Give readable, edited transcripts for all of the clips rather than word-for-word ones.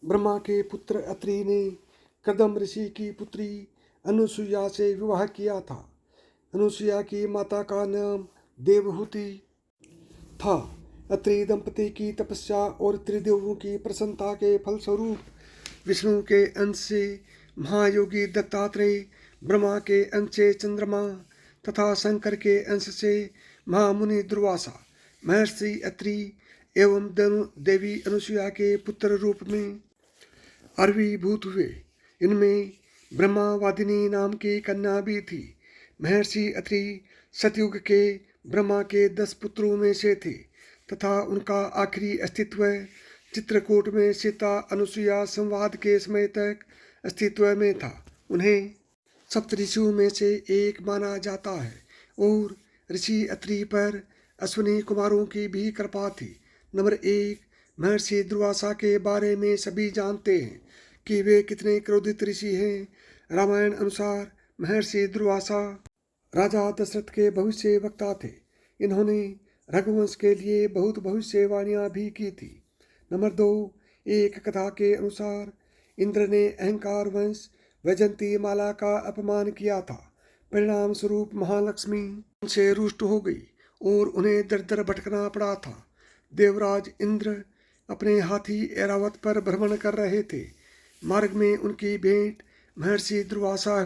ब्रह्मा के पुत्र अत्रि ने कदम ऋषि की पुत्री अनुसुईया से विवाह किया था। अनुसुईया की माता का नाम देवहूति था। अत्रि दंपति की तपस्या और त्रिदेवों की प्रसन्नता के फलस्वरूप विष्णु के अंश से महायोगी दत्तात्रेय, ब्रह्मा के अंश से चंद्रमा तथा शंकर के अंश से महामुनि दुर्वासा महर्षि अत्रि एवं देवी अनुसुईया के पुत्र रूप में आविर्भूत हुए। इनमें ब्रह्मावादिनी नाम की कन्या भी थी। महर्षि अत्रि सतयुग के ब्रह्मा के 10 पुत्रों में से थे तथा उनका आखिरी अस्तित्व चित्रकूट में सीता अनुसुईया संवाद के समय तक अस्तित्व में था। उन्हें सप्तऋषियों में से एक माना जाता है और ऋषि अत्रि पर अश्विनी कुमारों की भी कृपा थी। नंबर 1, महर्षि दुर्वासा के बारे में सभी जानते हैं कि वे कितने क्रोधित ऋषि हैं। रामायण अनुसार महर्षि दुर्वासा राजा दशरथ के भविष्य वक्ता थे। इन्होंने रघुवंश के लिए बहुत भविष्यवाणियां भी की थी। नंबर 2, एक कथा के अनुसार इंद्र ने अहंकार वंश वैजंती माला का अपमान किया था। परिणाम स्वरूप महालक्ष्मी उनसे रुष्ट हो गई और उन्हें दर दर भटकना पड़ा था। देवराज इंद्र अपने हाथी ऐरावत पर भ्रमण कर रहे थे। मार्ग में उनकी भेंट महर्षि दुर्वासा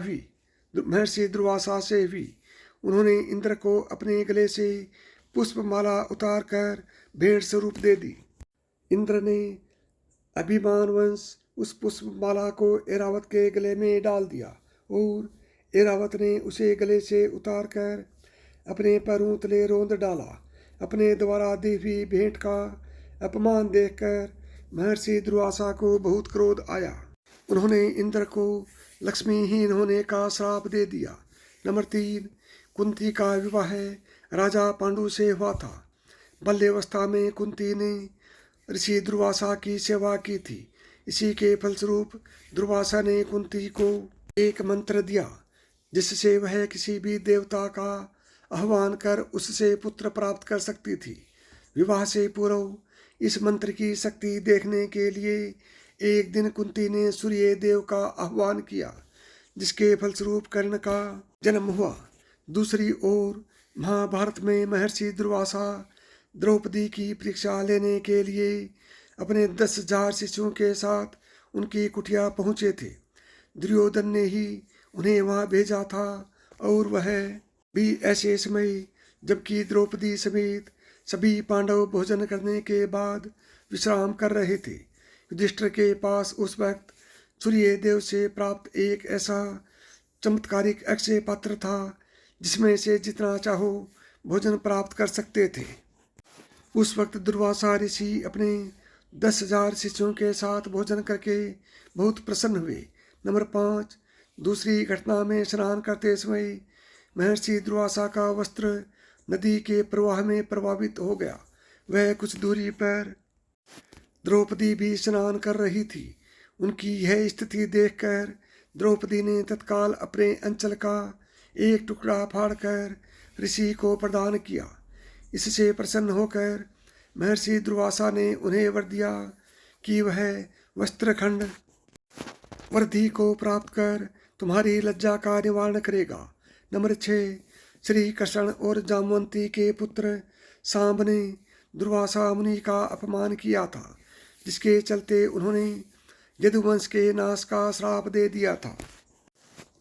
से हुई। उन्होंने इंद्र को अपने गले से पुष्पमाला उतार कर भेंट स्वरूप दे दी। इंद्र ने अभिमानवश उस पुष्पमाला को ऐरावत के गले में डाल दिया और ऐरावत ने उसे गले से उतार कर अपने पैरों तले रौंद डाला। अपने द्वारा दी हुई भेंट का अपमान देखकर महर्षि दुर्वासा को बहुत क्रोध आया। उन्होंने इंद्र को लक्ष्मीहीन होने का श्राप दे दिया। नंबर 3, कुंती का विवाह राजा पांडु से हुआ था। बाल्यावस्था में कुंती ने ऋषि दुर्वासा की सेवा की थी। इसी के फलस्वरूप दुर्वासा ने कुंती को एक मंत्र दिया जिससे वह किसी भी देवता का आह्वान कर उससे पुत्र प्राप्त कर सकती थी। विवाह से पूर्व इस मंत्र की शक्ति देखने के लिए एक दिन कुंती ने सूर्य देव का आह्वान किया जिसके फलस्वरूप कर्ण का जन्म हुआ। दूसरी ओर महाभारत में महर्षि दुर्वासा द्रौपदी की परीक्षा लेने के लिए अपने 10,000 शिष्यों के साथ उनकी कुटिया पहुँचे थे। दुर्योधन ने ही उन्हें वहाँ भेजा था और वह भी ऐसे समय जबकि द्रौपदी समेत सभी पांडव भोजन करने के बाद विश्राम कर रहे थे। युधिष्ठिर के पास उस वक्त सूर्य देव से प्राप्त एक ऐसा चमत्कारिक अक्षय पात्र था जिसमें से जितना चाहो भोजन प्राप्त कर सकते थे। उस वक्त दुर्वासा ऋषि अपने 10,000 शिष्यों के साथ भोजन करके बहुत प्रसन्न हुए। नंबर 5, दूसरी घटना में स्नान करते समय महर्षि दुर्वासा का वस्त्र नदी के प्रवाह में प्रभावित हो गया। वह कुछ दूरी पर द्रौपदी भी स्नान कर रही थी। उनकी यह स्थिति देखकर द्रौपदी ने तत्काल अपने अंचल का एक टुकड़ा फाड़कर ऋषि को प्रदान किया। इससे प्रसन्न होकर महर्षि दुर्वासा ने उन्हें वर दिया कि वह वस्त्रखंड वृद्धि को प्राप्त कर तुम्हारी लज्जा का निवारण करेगा। नंबर 6, श्री कृष्ण और जामवंती के पुत्र सांब ने दुर्वासा मुनि का अपमान किया था जिसके चलते उन्होंने यदुवंश के नाश का श्राप दे दिया था।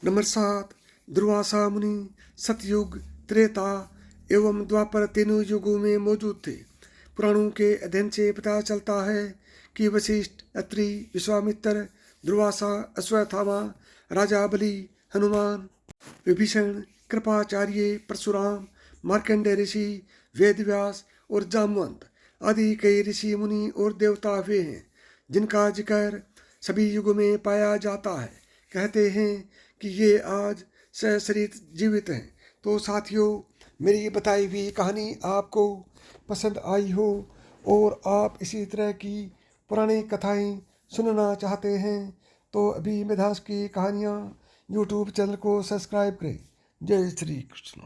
नंबर 7, दुर्वासा मुनि सतयुग, त्रेता एवं द्वापर तीनों युगों में मौजूद थे। पुराणों के अध्ययन से पता चलता है कि वशिष्ठ, अत्रि, विश्वामित्र, दुर्वासा, अश्वत्थामा, राजा बलि, हनुमान, विभीषण, कृपाचार्य, परशुराम, मार्कंडेय ऋषि, वेदव्यास और जामवंत आदि कई ऋषि मुनि और देवता हुए हैं जिनका जिक्र सभी युगों में पाया जाता है। कहते हैं कि ये आज सशरीर जीवित हैं। तो साथियों, मेरी बताई हुई कहानी आपको पसंद आई हो और आप इसी तरह की पुरानी कथाएं सुनना चाहते हैं तो अभी मिथास की कहानियाँ यूट्यूब चैनल को सब्सक्राइब करें। जय श्री कृष्ण।